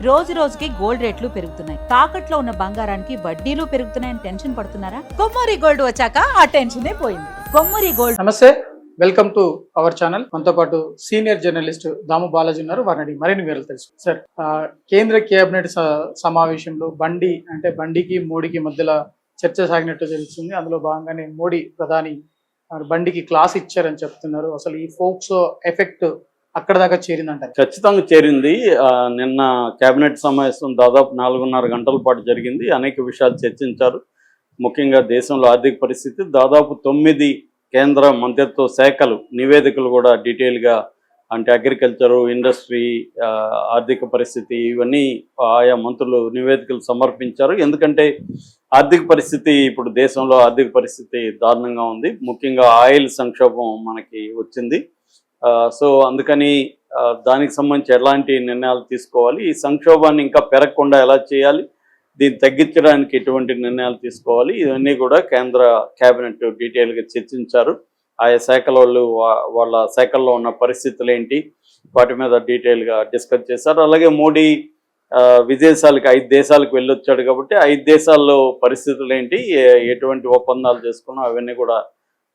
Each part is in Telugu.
రోజు రోజుకి గోల్డ్ రేట్లు పెరుగుతున్నాయి. తాకట్లో ఉన్న బంగారానికి వడ్డీలు పెరుగుతున్నాయని టెన్షన్ పడుతున్నారా? కొమ్మూరి గోల్డ్ వచ్చాక ఆ టెన్షనే పోయింది. కొమ్మూరి గోల్డ్. నమస్తే, వెల్కమ్ టు అవర్ ఛానల్. మనతో పాటు సీనియర్ జర్నలిస్ట్ దాము బాలాజీ ఉన్నారు. వారిని మరిన్ని వివరాలు తెలుసు. సార్, కేంద్ర కేబినెట్ సమావేశంలో బండికి మోడీకి మధ్యలో చర్చ సాగినట్టు తెలుస్తుంది. అందులో భాగంగానే మోడీ ప్రధాని బండికి క్లాస్ ఇచ్చారని చెప్తున్నారు. అసలు ఈ ఫోక్సో ఎఫెక్ట్ అక్కడ దాకా చేరిందంటారు? ఖచ్చితంగా చేరింది. నిన్న కేబినెట్ సమావేశం దాదాపు 4.5 గంటల పాటు జరిగింది. అనేక విషయాలు చర్చించారు. ముఖ్యంగా దేశంలో ఆర్థిక పరిస్థితి, దాదాపు 9 కేంద్ర మంత్రిత్వ శాఖలు నివేదికలు కూడా డీటెయిల్గా, అంటే అగ్రికల్చరు, ఇండస్ట్రీ, ఆర్థిక పరిస్థితి, ఇవన్నీ ఆయా మంత్రులు నివేదికలు సమర్పించారు. ఎందుకంటే ఆర్థిక పరిస్థితి, ఇప్పుడు దేశంలో ఆర్థిక పరిస్థితి దారుణంగా ఉంది. ముఖ్యంగా ఆయిల్ సంక్షోభం మనకి వచ్చింది. సో అందుకని దానికి సంబంధించి ఎలాంటి నిర్ణయాలు తీసుకోవాలి, ఈ సంక్షోభాన్ని ఇంకా పెరగకుండా ఎలా చేయాలి, దీన్ని తగ్గించడానికి ఎటువంటి నిర్ణయాలు తీసుకోవాలి, ఇవన్నీ కూడా కేంద్ర కేబినెట్ డీటెయిల్గా చర్చించారు. ఆయా శాఖల వాళ్ళు వాళ్ళ శాఖల్లో ఉన్న పరిస్థితులు ఏంటి, వాటి మీద డీటెయిల్గా డిస్కస్ చేశారు. అలాగే మోడీ విదేశాలకు 5 దేశాలకు వెళ్ళొచ్చాడు కాబట్టి 5 దేశాల్లో పరిస్థితులు ఏంటి, ఎటువంటి ఒప్పందాలు చేసుకున్నాం, అవన్నీ కూడా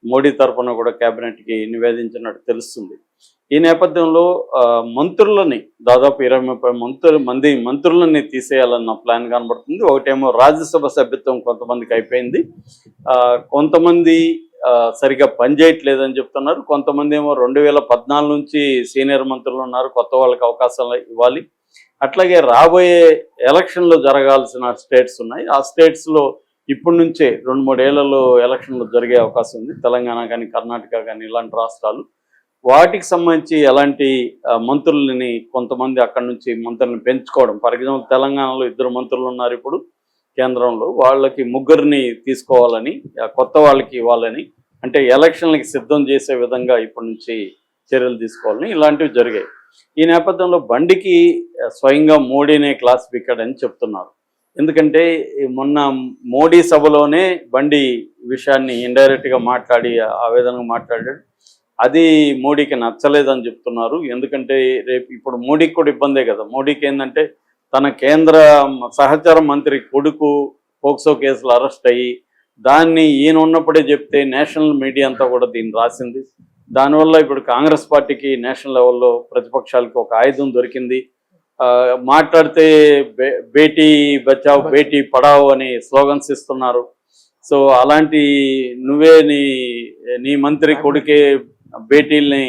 మోడీ తరఫున కూడా కేబినెట్కి నివేదించినట్టు తెలుస్తుంది. ఈ నేపథ్యంలో మంత్రులని దాదాపు 20-30 మంది మంత్రులని తీసేయాలన్న ప్లాన్ కనబడుతుంది. ఒకటేమో రాజ్యసభ సభ్యత్వం కొంతమందికి అయిపోయింది, కొంతమంది సరిగా పనిచేయట్లేదని చెప్తున్నారు. కొంతమంది ఏమో 2014 నుంచి సీనియర్ మంత్రులు ఉన్నారు, కొత్త వాళ్ళకి అవకాశాలు ఇవ్వాలి. అట్లాగే రాబోయే ఎలక్షన్లు జరగాల్సిన స్టేట్స్ ఉన్నాయి. ఆ స్టేట్స్లో ఇప్పటి నుంచే 2-3 ఏళ్లలో ఎలక్షన్లు జరిగే అవకాశం ఉంది. తెలంగాణ కానీ, కర్ణాటక కానీ, ఇలాంటి రాష్ట్రాలు. వాటికి సంబంధించి ఎలాంటి మంత్రులని, కొంతమంది అక్కడి నుంచి మంత్రులను పెంచుకోవడం. ఫర్ ఎగ్జాంపుల్ తెలంగాణలో 2 మంత్రులు ఉన్నారు ఇప్పుడు కేంద్రంలో, వాళ్ళకి 3 తీసుకోవాలని, కొత్త వాళ్ళకి ఇవ్వాలని, అంటే ఎలక్షన్లకి సిద్ధం చేసే విధంగా ఇప్పటి నుంచి చర్యలు తీసుకోవాలని, ఇలాంటివి జరిగాయి. ఈ నేపథ్యంలో బండికి స్వయంగా మోడీనే క్లాస్ పీకాడని చెప్తున్నారు. ఎందుకంటే మొన్న మోడీ సభలోనే బండి విషయాన్ని ఇండైరెక్ట్గా మాట్లాడి ఆ విధంగా మాట్లాడాడు. అది మోడీకి నచ్చలేదని చెప్తున్నారు. ఎందుకంటే రేపు ఇప్పుడు మోడీకి కూడా ఇబ్బందే కదా. మోడీకి ఏంటంటే తన కేంద్ర సహచర మంత్రి కొడుకు పోక్సో కేసులు అరెస్ట్ అయ్యి, దాన్ని ఈయన ఉన్నప్పుడే చెప్తే నేషనల్ మీడియా అంతా కూడా దీన్ని రాసింది. దానివల్ల ఇప్పుడు కాంగ్రెస్ పార్టీకి నేషనల్ లెవెల్లో ప్రతిపక్షాలకి ఒక ఆయుధం దొరికింది. మాట్లాడితే బేటీ బచావ్ బేటీ పడావ్ అని స్లోగన్స్ ఇస్తున్నారు. సో అలాంటి నువ్వే నీ మంత్రి కొడుకే బేటీల్ని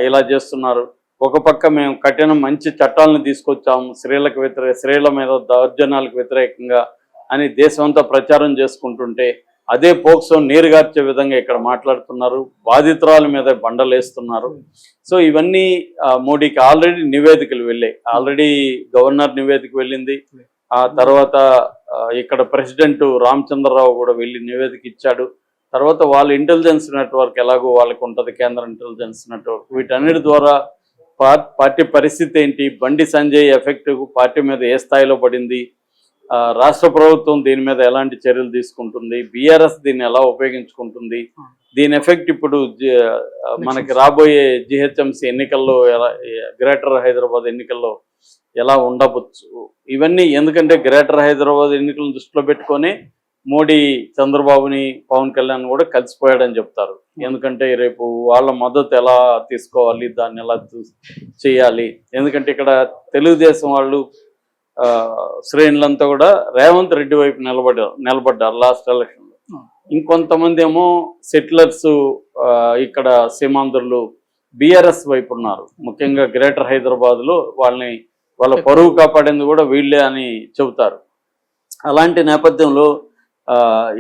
ఇలా చేస్తున్నారు. ఒక పక్క మేము కఠిన మంచి చట్టాలను తీసుకొచ్చాము స్త్రీల మీద దౌర్జన్యాలకు వ్యతిరేకంగా అని దేశమంతా ప్రచారం చేసుకుంటుంటే, అదే పోక్సో నీరుగార్చే విధంగా ఇక్కడ మాట్లాడుతున్నారు. బాధితురాల మీద బండలేస్తున్నారు. సో ఇవన్నీ మోడీకి ఆల్రెడీ నివేదికలు వెళ్ళాయి. ఆల్రెడీ గవర్నర్ నివేదిక వెళ్ళింది. ఆ తర్వాత ఇక్కడ ప్రెసిడెంట్ రామచంద్రరావు కూడా వెళ్ళి నివేదిక ఇచ్చాడు. తర్వాత వాళ్ళ ఇంటెలిజెన్స్ నెట్వర్క్ ఎలాగో వాళ్ళకు ఉంటుంది, కేంద్ర ఇంటెలిజెన్స్ నెట్వర్క్. వీటన్నిటి ద్వారా పార్టీ పరిస్థితి ఏంటి, బండి సంజయ్ ఎఫెక్ట్ పార్టీ మీద ఏ స్థాయిలో పడింది, రాష్ట్ర ప్రభుత్వం దీని మీద ఎలాంటి చర్యలు తీసుకుంటుంది, బీఆర్ఎస్ దీన్ని ఎలా ఉపయోగించుకుంటుంది, దీని ఎఫెక్ట్ ఇప్పుడు మనకి రాబోయే జిహెచ్ఎంసీ ఎన్నికల్లో గ్రేటర్ హైదరాబాద్ ఎన్నికల్లో ఎలా ఉండవచ్చు, ఇవన్నీ. ఎందుకంటే గ్రేటర్ హైదరాబాద్ ఎన్నికలను దృష్టిలో పెట్టుకొని మోడీ చంద్రబాబుని, పవన్ కళ్యాణ్ కూడా కలిసిపోయాడని చెప్తారు. ఎందుకంటే రేపు వాళ్ళ మద్దతు ఎలా తీసుకోవాలి, దాన్ని ఎలా చేయాలి. ఎందుకంటే ఇక్కడ తెలుగుదేశం వాళ్ళు శ్రేణులంతా కూడా రేవంత్ రెడ్డి వైపు నిలబడ్డారు లాస్ట్ ఎలక్షన్లో. ఇంకొంతమంది ఏమో సెటిలర్స్, ఇక్కడ సీమాంధ్రులు బీఆర్ఎస్ వైపు ఉన్నారు. ముఖ్యంగా గ్రేటర్ హైదరాబాద్లో వాళ్ళ పరువు కాపాడేందుకు కూడా వీళ్ళే అని చెబుతారు. అలాంటి నేపథ్యంలో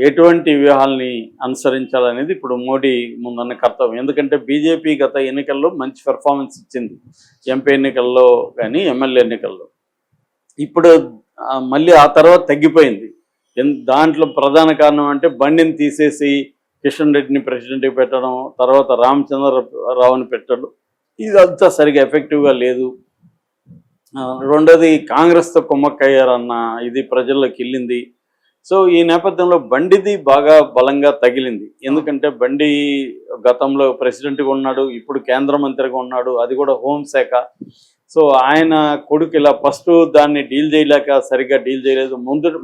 ఎటువంటి వ్యూహాల్ని అనుసరించాలనేది ఇప్పుడు మోడీ ముందున్న కర్తవ్యం. ఎందుకంటే బీజేపీ గత ఎన్నికల్లో మంచి పెర్ఫార్మెన్స్ ఇచ్చింది, ఎంపీ ఎన్నికల్లో కానీ, ఎమ్మెల్యే ఎన్నికల్లో. ఇప్పుడు మళ్ళీ ఆ తర్వాత తగ్గిపోయింది. దాంట్లో ప్రధాన కారణం అంటే బండిని తీసేసి కిషన్ రెడ్డిని ప్రెసిడెంట్కి పెట్టడం, తర్వాత రామచంద్రరావుని పెట్టడం, ఇదంతా సరిగా ఎఫెక్టివ్గా లేదు. రెండోది కాంగ్రెస్తో కుమ్మక్కయ్యారన్న ఇది ప్రజల్లోకి వెళ్ళింది. సో ఈ నేపథ్యంలో బండిది బాగా బలంగా తగిలింది. ఎందుకంటే బండి గతంలో ప్రెసిడెంట్గా ఉన్నాడు, ఇప్పుడు కేంద్ర మంత్రిగా ఉన్నాడు, అది కూడా హోంశాఖ. సో ఆయన కొడుకు ఇలా ఫస్ట్ దాన్ని డీల్ చేయలేక సరిగ్గా డీల్ చేయలేదు.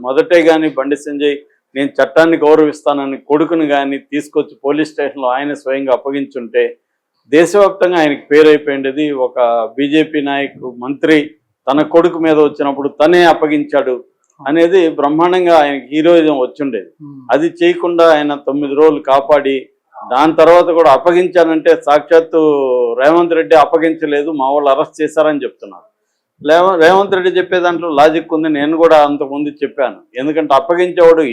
మొదటే కానీ బండి సంజయ్ నేను చట్టాన్ని గౌరవిస్తానని కొడుకుని కానీ తీసుకొచ్చి పోలీస్ స్టేషన్లో ఆయన స్వయంగా అప్పగించుంటే దేశవ్యాప్తంగా ఆయనకి పేరైపోయింది. ఒక బీజేపీ నాయకు మంత్రి తన కొడుకు మీద వచ్చినప్పుడు తనే అప్పగించాడు అనేది బ్రహ్మాండంగా ఆయనకి హీరోయిజం వచ్చిండేది. అది చేయకుండా ఆయన 9 రోజులు కాపాడి దాని తర్వాత కూడా అప్పగించానంటే సాక్షాత్తు రేవంత్ రెడ్డి అప్పగించలేదు, మా వాళ్ళు అరెస్ట్ చేశారని చెప్తున్నారు. రేవంత్ రెడ్డి చెప్పే దాంట్లో లాజిక్ ఉంది. నేను కూడా అంతకుముందు చెప్పాను. ఎందుకంటే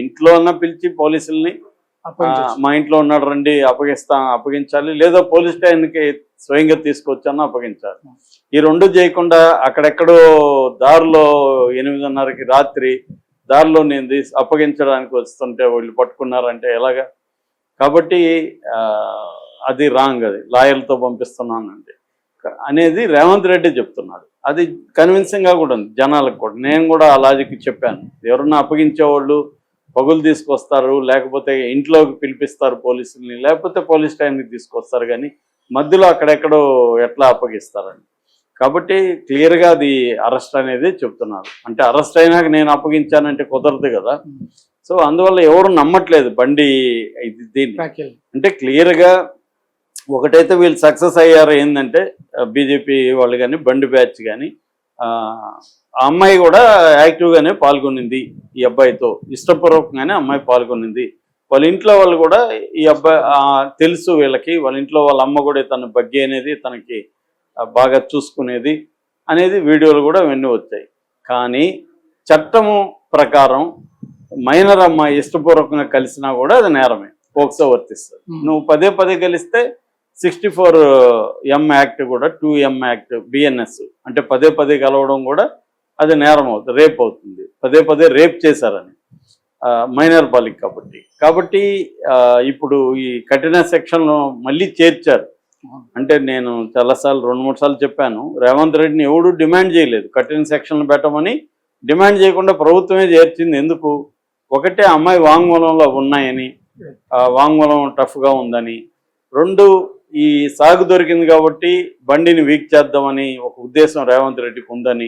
ఇంట్లో అన్న పిలిచి పోలీసుల్ని మా ఇంట్లో ఉన్నాడు రండి అప్పగించాలి, లేదా పోలీస్ స్టేషన్కి స్వయంగా తీసుకొచ్చాను అప్పగించాలి. ఈ రెండు చేయకుండా అక్కడెక్కడో దారిలో 8:30కి రాత్రి దారిలో నేను అప్పగించడానికి వస్తుంటే వీళ్ళు పట్టుకున్నారంటే ఎలాగా? కాబట్టి అది రాంగ్, అది లాయర్లతో పంపిస్తున్నానండి అనేది రేవంత్ రెడ్డి చెప్తున్నాడు. అది కన్విన్సింగ్గా కూడా ఉంది జనాలకు కూడా. నేను కూడా ఆ లాజిక్ చెప్పాను. ఎవరన్నా అప్పగించేవాళ్ళు పగులు తీసుకొస్తారు, లేకపోతే ఇంట్లోకి పిలిపిస్తారు పోలీసుల్ని, లేకపోతే పోలీస్ స్టేషన్కి తీసుకొస్తారు, కానీ మధ్యలో అక్కడెక్కడో ఎట్లా అప్పగిస్తారని. కాబట్టి క్లియర్గా అది అరెస్ట్ అనేది చెప్తున్నారు. అంటే అరెస్ట్ అయినాక నేను అప్పగించానంటే కుదరదు కదా. సో అందువల్ల ఎవరు నమ్మట్లేదు బండి దీన్ని. అంటే క్లియర్గా ఒకటైతే వీళ్ళు సక్సెస్ అయ్యారు ఏంటంటే బీజేపీ వాళ్ళు కానీ బండి బ్యాచ్ కానీ ఆ అమ్మాయి కూడా యాక్టివ్గానే పాల్గొనింది. ఈ అబ్బాయితో ఇష్టపూర్వకంగానే అమ్మాయి పాల్గొనింది. వాళ్ళ ఇంట్లో వాళ్ళు కూడా ఈ అబ్బాయి తెలుసు వీళ్ళకి, వాళ్ళ ఇంట్లో వాళ్ళ అమ్మ కూడా తన బగ్గి అనేది తనకి బాగా చూసుకునేది అనేది వీడియోలు కూడా అవన్నీ వచ్చాయి. కానీ చట్టము ప్రకారం మైనర్ అమ్మాయి ఇష్టపూర్వకంగా కలిసినా కూడా అది నేరమే, పోక్సో వర్తిస్తుంది. నువ్వు పదే కలిస్తే 64M యాక్ట్ కూడా 2M యాక్ట్ బిఎన్ఎస్ అంటే పదే కలవడం కూడా అది నేరం అవుతుంది, రేప్ అవుతుంది. పదే రేప్ చేశారని మైనర్ బాలిక కాబట్టి ఇప్పుడు ఈ కఠిన సెక్షన్లో మళ్ళీ చేర్చారు. అంటే నేను చాలాసార్లు 2-3 సార్లు చెప్పాను, రేవంత్ రెడ్డిని ఎవడు డిమాండ్ చేయలేదు కఠిన సెక్షన్లు పెట్టమని. డిమాండ్ చేయకుండా ప్రభుత్వమే చేర్చింది. ఎందుకు? ఒకటే అమ్మాయి వాంగ్మూలంలో ఉన్నాయని, వాంగ్మూలం టఫ్గా ఉందని. 2 ఈ సాగు దొరికింది కాబట్టి బండిని వీక్ చేద్దామని ఒక ఉద్దేశం రేవంత్ రెడ్డికి ఉందని.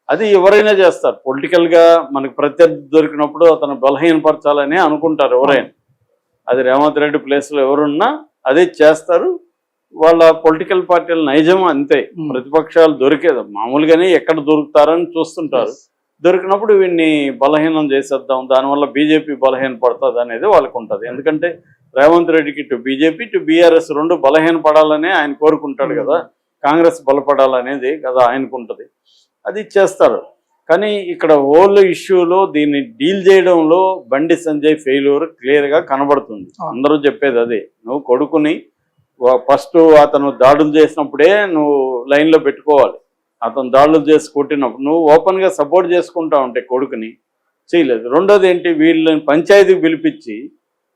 అది ఎవరైనా చేస్తారు. పొలిటికల్గా మనకు ప్రత్యర్థి దొరికినప్పుడు అతను బలహీనపరచాలని అనుకుంటారు ఎవరైనా. అది రేవంత్ రెడ్డి ప్లేస్లో ఎవరున్నా అదే చేస్తారు. వాళ్ళ పొలిటికల్ పార్టీల నైజం అంతే. ప్రతిపక్షాలు దొరికేది మామూలుగానే ఎక్కడ దొరుకుతారని చూస్తుంటారు. దొరికినప్పుడు వీడిని బలహీనం చేసేద్దాం, దానివల్ల బీజేపీ బలహీన పడుతుంది అనేది వాళ్ళకు ఉంటుంది. ఎందుకంటే రేవంత్ రెడ్డికి ఇటు బీజేపీ ఇటు బీఆర్ఎస్ 2 బలహీన పడాలనే ఆయన కోరుకుంటాడు కదా. కాంగ్రెస్ బలపడాలనేది కదా ఆయనకుంటుంది. అది చేస్తారు. కానీ ఇక్కడ హోల్ ఇష్యూలో దీన్ని డీల్ చేయడంలో బండి సంజయ్ ఫెయిల్యూర్ క్లియర్గా కనబడుతుంది. అందరూ చెప్పేది అదే. నువ్వు కొడుకుని ఫస్ట్ అతను దాడులు చేసినప్పుడే నువ్వు లైన్లో పెట్టుకోవాలి. అతను దాడులు చేసి కొట్టినప్పుడు నువ్వు ఓపెన్గా సపోర్ట్ చేసుకుంటా ఉంటే కొడుకుని చేయలేదు. రెండోది ఏంటి, వీళ్ళని పంచాయతీకి పిలిపించి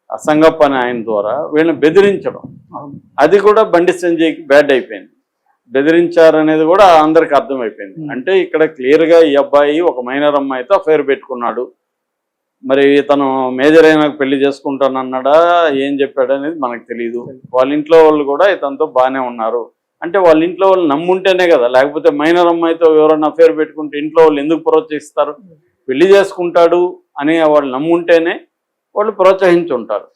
సంగప్ప అని ఆయన ద్వారా వీళ్ళని బెదిరించడం, అది కూడా బండి సంజయ్కి బ్యాడ్ అయిపోయింది. బెదిరించారనేది కూడా అందరికి అర్థమైపోయింది. అంటే ఇక్కడ క్లియర్గా ఈ అబ్బాయి ఒక మైనర్ అమ్మాయితో అఫైర్ పెట్టుకున్నాడు. మరి తను మేజర్ అయినా పెళ్లి చేసుకుంటానన్నాడా ఏం చెప్పాడనేది మనకు తెలియదు. వాళ్ళ ఇంట్లో వాళ్ళు కూడా ఇతనితో బాగానే ఉన్నారు. అంటే వాళ్ళ ఇంట్లో వాళ్ళు నమ్ముంటేనే కదా, లేకపోతే మైనర్ అమ్మాయితో ఎవరైనా అఫేర్ పెట్టుకుంటే ఇంట్లో వాళ్ళు ఎందుకు ప్రోత్సహిస్తారు? పెళ్లి చేసుకుంటాడు అని వాళ్ళు నమ్ముంటేనే వాళ్ళు ప్రోత్సహించి ఉంటారు.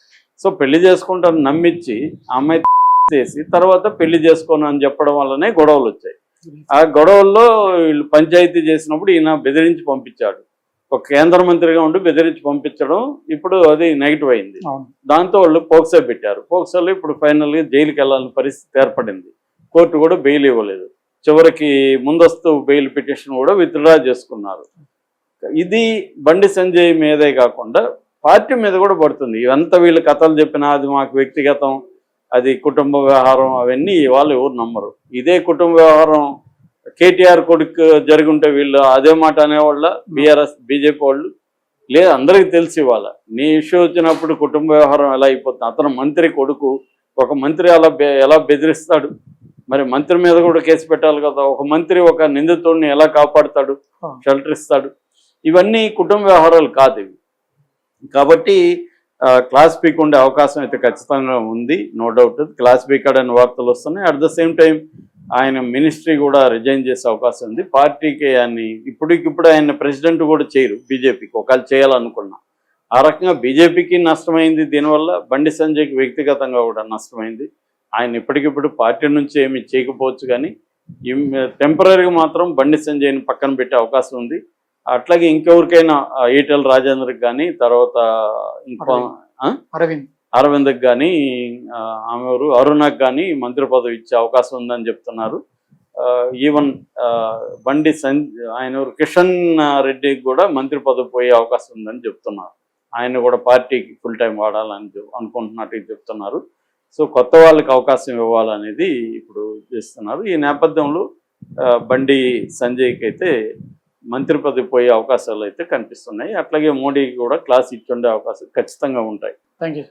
సో పెళ్లి చేసుకుంటారు నమ్మించి ఆ అమ్మాయి చేసి తర్వాత పెళ్లి చేసుకోను అని చెప్పడం వల్లనే గొడవలు వచ్చాయి. ఆ గొడవల్లో వీళ్ళు పంచాయతీ చేసినప్పుడు ఈయన బెదిరించి పంపించాడు. ఒక కేంద్ర మంత్రిగా ఉండి బెదిరించి పంపించడం ఇప్పుడు అది నెగిటివ్ అయింది. దాంతో వాళ్ళు పోక్సో పెట్టారు. పోక్సోలో ఇప్పుడు ఫైనల్గా జైలుకి వెళ్ళాలని పరిస్థితి ఏర్పడింది. కోర్టు కూడా బెయిల్ ఇవ్వలేదు. చివరికి ముందస్తు బెయిల్ పిటిషన్ కూడా విత్డ్రా చేసుకున్నారు. ఇది బండి సంజయ్ మీదే కాకుండా పార్టీ మీద కూడా పడుతుంది. ఇవంతా వీళ్ళు కథలు చెప్పినా అది మాకు వ్యక్తిగతం, అది కుటుంబ వ్యవహారం, అవన్నీ వాళ్ళు ఎవరు నమ్మరు. ఇదే కుటుంబ వ్యవహారం కేటీఆర్ కొడుకు జరిగి ఉంటే వీళ్ళు అదే మాట అనేవాళ్ళ బీఆర్ఎస్ బీజేపీ వాళ్ళు లేదు. అందరికీ తెలిసి ఇవాళ నీ ఇష్యూ వచ్చినప్పుడు కుటుంబ వ్యవహారం ఎలా అయిపోతుంది. అతను మంత్రి కొడుకు, ఒక మంత్రి ఎలా బెదిరిస్తాడు? మరి మంత్రి మీద కూడా కేసు పెట్టాలి కదా. ఒక మంత్రి ఒక నిందితుడిని ఎలా కాపాడుతాడు, షెల్టర్ ఇస్తాడు? ఇవన్నీ కుటుంబ వ్యవహారాలు కాదు ఇవి. కాబట్టి క్లాస్ పీక్ ఉండే అవకాశం అయితే ఖచ్చితంగా ఉంది, నో డౌట్. క్లాస్ పీక్ అనే వార్తలు వస్తున్నాయి. అట్ ద సేమ్ టైం ఆయన మినిస్ట్రీ కూడా రిజైన్ చేసే అవకాశం ఉంది. పార్టీకి ఆయన్ని ఇప్పటికిప్పుడు ఆయన ప్రెసిడెంట్ కూడా చేయరు బీజేపీకి, ఒకవేళ చేయాలనుకున్నా. ఆ రకంగా బీజేపీకి నష్టమైంది, దీనివల్ల బండి సంజయ్కి వ్యక్తిగతంగా కూడా నష్టమైంది. ఆయన ఇప్పటికిప్పుడు పార్టీ నుంచి ఏమి చేయకపోవచ్చు, కానీ టెంపరీగా మాత్రం బండి సంజయ్ని పక్కన పెట్టే అవకాశం ఉంది. అట్లాగే ఇంకెవరికైనా ఈటెల రాజేందర్కి కానీ, తర్వాత ఇంకో అరవింద్కి కానీ, ఆమె ఎవరు అరుణకు కానీ మంత్రి పదవి ఇచ్చే అవకాశం ఉందని చెప్తున్నారు. ఈవెన్ బండి ఆయన ఎవరు కిషన్ రెడ్డికి కూడా మంత్రి పదవి పోయే అవకాశం ఉందని చెప్తున్నారు. ఆయన కూడా పార్టీకి ఫుల్ టైం వాడాలని అనుకుంటున్నట్టు చెప్తున్నారు. సో కొత్త వాళ్ళకి అవకాశం ఇవ్వాలనేది ఇప్పుడు చేస్తున్నారు. ఈ నేపథ్యంలో బండి సంజయ్కి అయితే మంత్రి పదవి పోయే అవకాశాలు అయితే కనిపిస్తున్నాయి. అట్లాగే మోడీకి కూడా క్లాస్ ఇచ్చి ఉండే అవకాశాలు ఖచ్చితంగా ఉంటాయి. Thank you.